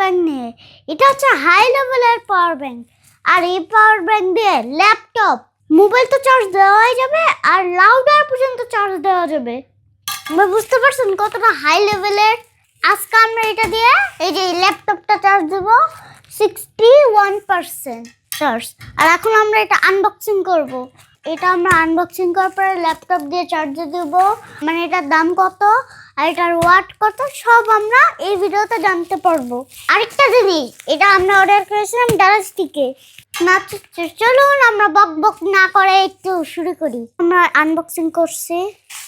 Bank নিয়ে। এটা হচ্ছে হাই লেভেলের পাওয়ার ব্যাংক। আর এই পাওয়ার ব্যাংক দিয়ে ল্যাপটপ, মোবাইল তো চার্জ দেওয়াই যাবে, আর লাউডার পর্যন্ত চার্জ দেওয়া যাবে। বুঝতে পারছেন কতটা হাই লেভেলের? আজকে আমরা এটা দিয়ে এই যে ল্যাপটপটা চার্জ দেবো 61% চার্জ। আর এখন আমরা এটা আনবক্সিং করব। এটা আমরা আনবক্সিং করার পরে ল্যাপটপ দিয়ে চার্জে দেব, মানে এটার দাম কত আর এটার ওয়াট কত সব আমরা এই ভিডিওতে জানতে পারবো। আরেকটা জিনিস, এটা আমরা অর্ডার করেছিলাম ডালাস থেকে। না চলুন আমরা বক বক না করে একটু শুরু করি। আমরা আনবক্সিং করছি।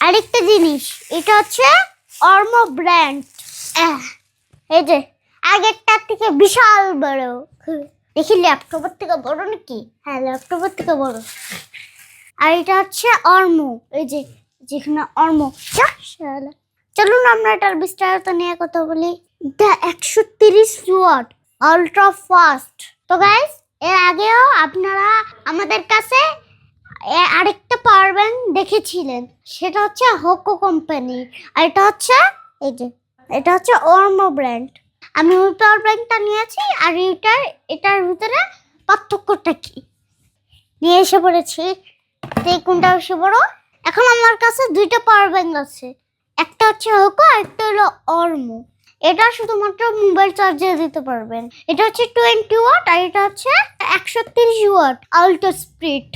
আরেকটা জিনিস, এটা হচ্ছে অর্মো ব্র্যান্ড। এই যে আগেরটার থেকে বিশাল বড়। দেখি ল্যাপটপের থেকে বড় নাকি? হ্যাঁ, ল্যাপটপের থেকে বড়। আর এটা হচ্ছে অর্মো, এই যে যেখানে অর্মো। চলুন আমরা এটার বিস্তারিত নিয়ে কথা বলি। এটা 130 ওয়াট আলট্রা ফাস্ট। তো গাইস, এর আগেও আপনারা আমাদের কাছে আরেকটা পাওয়ার ব্যাংক দেখেছিলেন, সেটা হচ্ছে হোকো কোম্পানি। আর এটা হচ্ছে এই যে এটা হচ্ছে অর্মো ব্র্যান্ড। আমি ওই পাওয়ার ব্যাংকটা নিয়েছি, আর এটার ভিতরে পার্থক্যটা কি নিয়ে এসে পড়েছি। কোনটা বেশি বড়? এখন আমার কাছে দুইটা পাওয়ার ব্যাংক আছে, একটা হচ্ছে হোকো আর একটা হলো অর্মো। এটা শুধুমাত্র মোবাইল চার্জে দিতে পারবেন। এটা হচ্ছে 20 ওয়াট আর এটা হচ্ছে 130 ওয়াট আল্ট্রা স্পিড।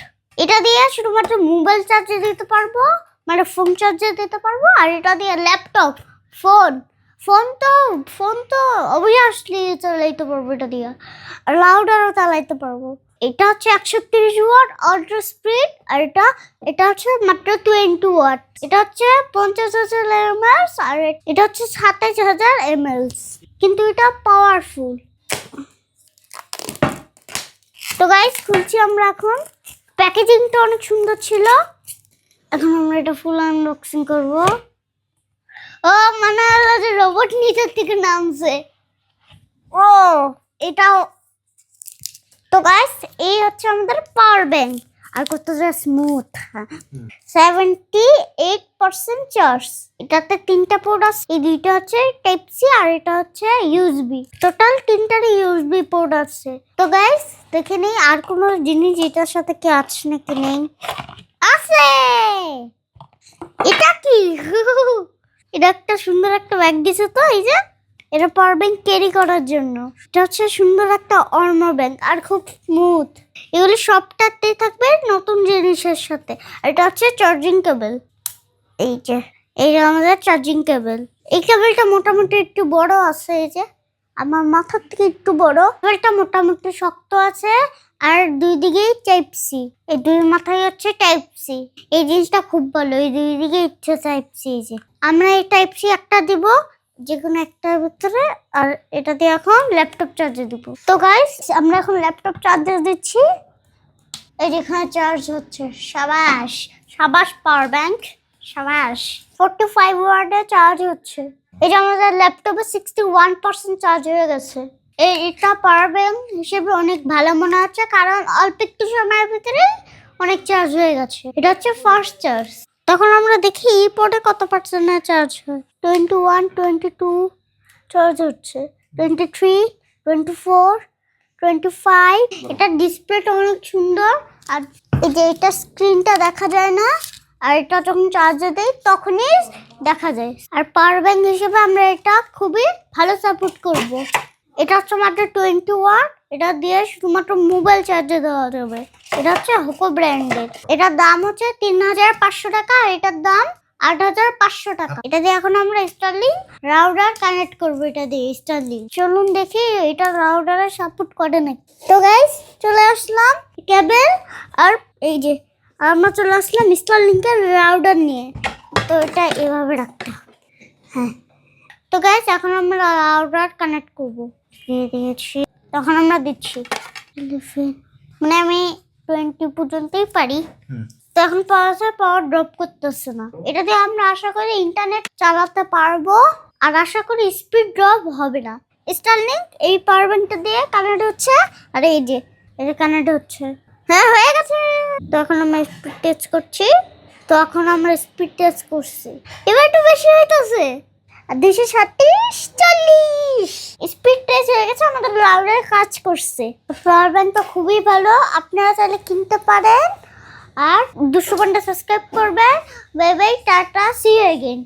এটা দিয়ে শুধুমাত্র মোবাইল চার্জে দিতে পারবো, মানে ফোন চার্জে দিতে পারবো। আর এটা দিয়ে ল্যাপটপ, ফোন তো অবভিয়াসলি চালাইতে পারবো এটা দিয়ে, আর লাউডারও চালাইতে পারবো। এটা হচ্ছে 130 ওয়াট আল্ট্রা স্পিড, আর এটা হচ্ছে মাত্র 20 ওয়াট। এটা হচ্ছে 50,000 mAh আর এটা হচ্ছে 27,000 mAh, কিন্তু এটা পাওয়ারফুল। তো গাইস, খুলছি আমরা এখন। প্যাকেজিংটা অনেক সুন্দর ছিল। এখন আমরা এটা ফুল আনবক্সিং করব। ও মনে হলো যে রোবট নিচের থেকে নামছে। ও এটাও। তো গাইস, এই হচ্ছে আমাদের পাওয়ার ব্যাংক। আর কতটা স্মুথ, 78% চার্জ। এটাতে 3টা পোর্ট আছে, এই দুইটা হচ্ছে টাইপ সি আর এটা হচ্ছে ইউএসবি। টোটাল 3টারই ইউএসবি পোর্ট আছে। তো গাইস, দেখে নেই আর কোনো জিনিস এটার সাথে কি আছে নাকি। নেই, আছে। এটা কি? এটা একটা সুন্দর একটা ব্যাগ দিছে। তো এই যে এটা পাওয়ার ব্যাংক ক্যারি করার জন্য। এটা হচ্ছে সুন্দর একটা অর্মো ব্যাংক আর খুব স্মুথ। এগুলি সবটাতেই থাকবে নতুন জিনিসের সাথে। আর এটা হচ্ছে চার্জিং কেবল। এই যে এইটা আমাদের চার্জিং কেবল। এই কেবলটা মোটামুটি একটু বড় আছে, এই যে আমার মাথার থেকে একটু বড়। কেবলটা মোটামুটি শক্ত আছে, আর দুই দিকেই টাইপ সি। এই দুই মাথায় হচ্ছে টাইপ সি। এই জিনিসটা খুব ভালো, এই দুই দিকে ইচ্ছে টাইপ সি। এই যে আমরা এই টাইপ সি একটা দিব যে কোনো একটার ভিতরে, আর এটা দিয়ে এখন ল্যাপটপ চার্জে দিব। তো গাইস, আমরা এখন ল্যাপটপ চার্জে দিচ্ছি। এই যেখানে চার্জ হচ্ছে। সাবাস সাবাস পাওয়ার ব্যাংক, সাবাস। 45 ওয়াটে চার্জ হচ্ছে। এই যে আমাদের ল্যাপটপে 61% চার্জ হয়ে গেছে। এটা পাওয়ার ব্যাংক হিসেবে অনেক ভালো মনে হচ্ছে, কারণ অল্প একটু সময়ের ভিতরে অনেক চার্জ হয়ে গেছে। এটা হচ্ছে ফার্স্ট চার্জ। তখন আমরা দেখি এই পোর্টে কত পার্সেন্টে চার্জ হয়। 21, 22 চার্জ হচ্ছে, 23, 24, 25। এটা ডিসপ্লেটা অনেক সুন্দর। আর এই যে এটা স্ক্রিনটা দেখা যায় না, আর এটা যখন চার্জে দেই তখনই দেখা যায়। আর পাওয়ার ব্যাংক হিসেবে আমরা এটা খুবই ভালো সাপোর্ট করব। এটা হচ্ছে মাত্র 20 ওয়াট। এটা দিয়ে শুধুমাত্র মোবাইল চার্জে দেওয়া যাবে। এটা হচ্ছে হোকো ব্র্যান্ডের। এটার দাম হচ্ছে 3,500 টাকা, আর এটার দাম 8,500 টাকা। এটা দিয়ে এখন আমরা স্টারলিং রাউটার কানেক্ট করবো। এটা দিয়ে স্টারলিং। চলুন দেখি এটা রাউটারে সাপোর্ট করে নাকি। তো গাইস, চলে আসলাম কেবল, আর এই যে আমরা চলে আসলাম স্টারলিংকের রাউটার নিয়ে। তো এটা এভাবে রাখতে হবে। হ্যাঁ, তো গাইস, এখন আমরা রাউটার কানেক্ট করবো। দিয়ে দিয়েছি। তখন আমরা দিচ্ছি, মানে আমি 20 পর্যন্তই পারি। তো এখন পাওয়ার ড্রপ করতেছে না। এটা দিয়ে আমরা আশা করি ইন্টারনেট চালাতে পারবো, আর আশা করি স্পিড ড্রপ হবে না। স্টারলিংক এই পাওয়ার ব্যাংকটা দিয়ে কানেক্ট হচ্ছে, আর এই যে এটা কানেক্ট হচ্ছে। হ্যাঁ, হয়ে গেছে। তো এখন আমরা স্পিড টেস্ট করছি। তো এখন আমরা স্পিড টেস্ট করছি। এবার একটু বেশি হইতেছে। আর 237, 40 স্পিড টেস্ট হয়ে গেছে। লাউডের কাজ করছে। পাওয়ার ব্যাংকটা খুবই ভালো, আপনারা চাইলে কিনতে পারেন। আর 250 সাবস্ক্রাইব করবেন। Bye bye, tata, see you again.